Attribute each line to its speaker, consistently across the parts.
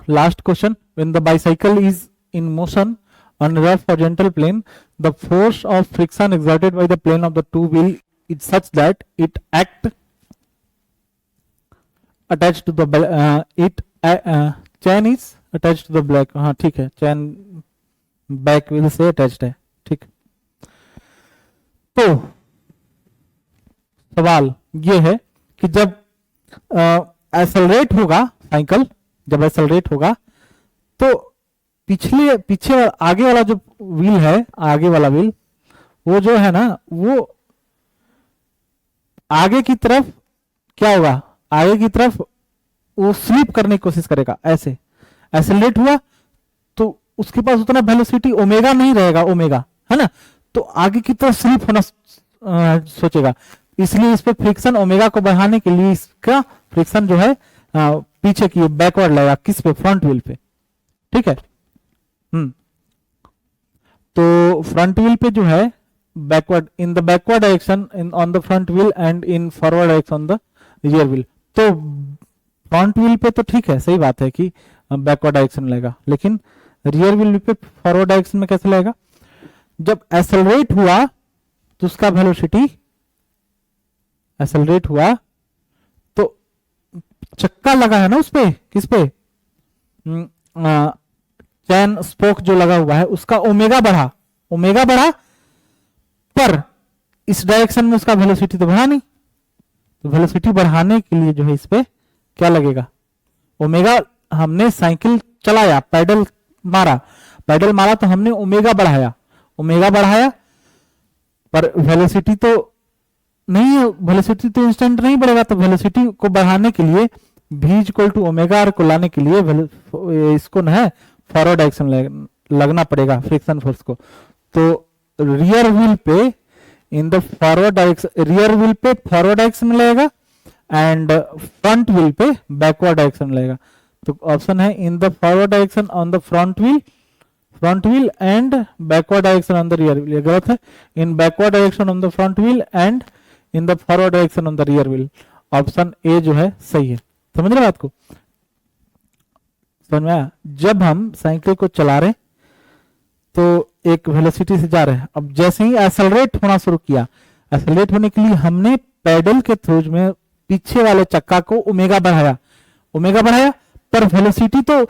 Speaker 1: Last question. When the bicycle is in motion on rough horizontal plane, the force of friction exerted by the plane of the two wheel is such that it act attached to the chain is attached to the black. हाँ ठीक है, चैन back wheel से attached है. ठीक. तो सवाल ये है कि जब एक्सेलरेट होगा साइकिल, जब एक्सेलरेट होगा तो पीछे और आगे वाला जो व्हील है, आगे वाला व्हील, वो जो है ना, वो आगे की तरफ क्या होगा, आगे की तरफ वो स्लिप करने की कोशिश करेगा. ऐसे एक्सेलरेट हुआ तो उसके पास उतना वेलोसिटी ओमेगा नहीं रहेगा, ओमेगा है ना, तो आगे की तरफ स्लिप होना सोचेगा. इसलिए इस पे फ्रिक्शन ओमेगा को बढ़ाने के लिए इसका फ्रिक्शन जो है पीछे की बैकवर्ड लगेगा. किस पे? फ्रंट व्हील पे. ठीक है. तो फ्रंट व्हील पे जो है backward, in the backward direction in on the front wheel and in forward direction on the rear wheel. तो फ्रंट व्हील पे तो ठीक है, सही बात है कि बैकवर्ड डायरेक्शन लगेगा, लेकिन रियर व्हील पे फॉरवर्ड डायरेक्शन में कैसे लगेगा? जब एक्सेलरेट हुआ तो उसका वेलोसिटी, एक्सेलरेट हुआ तो चक्का लगा है ना उस पे, किस पे? चैन स्पोक जो लगा हुआ है उसका ओमेगा बढ़ा, ओमेगा बढ़ा, पर इस डायरेक्शन में उसका वेलोसिटी तो बढ़ा नहीं. तो वेलोसिटी बढ़ाने के लिए जो है इस पे क्या लगेगा? ओमेगा. हमने साइकिल चलाया, पैडल मारा, पैडल मारा तो हमने ओमेगा बढ़ाया, ओमेगा बढ़ाया, पर वेलोसिटी तो नहीं है, वेलोसिटी तो इंस्टेंट नहीं बढ़ेगा. तो वेलोसिटी को बढ़ाने के लिए v equal to omega r को लाने के लिए इसको ना है फॉरवर्ड डायरेक्शन लगना पड़ेगा फ्रिक्शन फोर्स को. तो रियर व्हील पे in the forward direction, rear wheel पे फॉरवर्ड डायरेक्शन में लगेगा एंड फ्रंट व्हील पे बैकवर्ड डायरेक्शन लगेगा. तो ऑप्शन है in the forward direction on the front wheel and backward direction on the rear wheel. ये गलत है. इन backward direction on the front wheel and in the forward direction on the rear wheel. Option A जो है सही है. समझ रहे बात को? समझ में आया? जब हम साइकिल को चला रहे तो एक वेलोसिटी से जा रहे हैं, अब जैसे ही एक्सेलरेट होना शुरू किया, एक्सेलरेट होने के लिए हमने पैडल के थ्रू में पीछे वाले चक्का को ओमेगा बढ़ाया, ओमेगा बढ़ाया, पर वेलोसिटी तो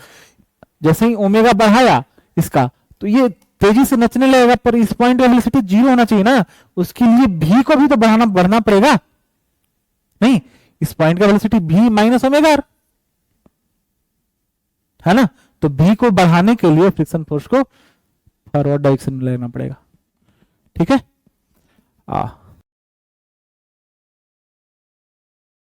Speaker 1: जैसे ही ओमेगा बढ़ाया इसका, तो ये तेजी से नचने लगेगा, पर इस पॉइंट वेलोसिटी 0 होना चाहिए ना, उसके लिए भी को भी तो बढ़ना पड़ेगा. नहीं, इस पॉइंट का वेलोसिटी भी माइनस ओमेगा आर है ना. तो भी को बढ़ाने के लिए फ्रिक्शन फोर्स को फॉरवर्ड डायरेक्शन में लेना पड़ेगा. ठीक है.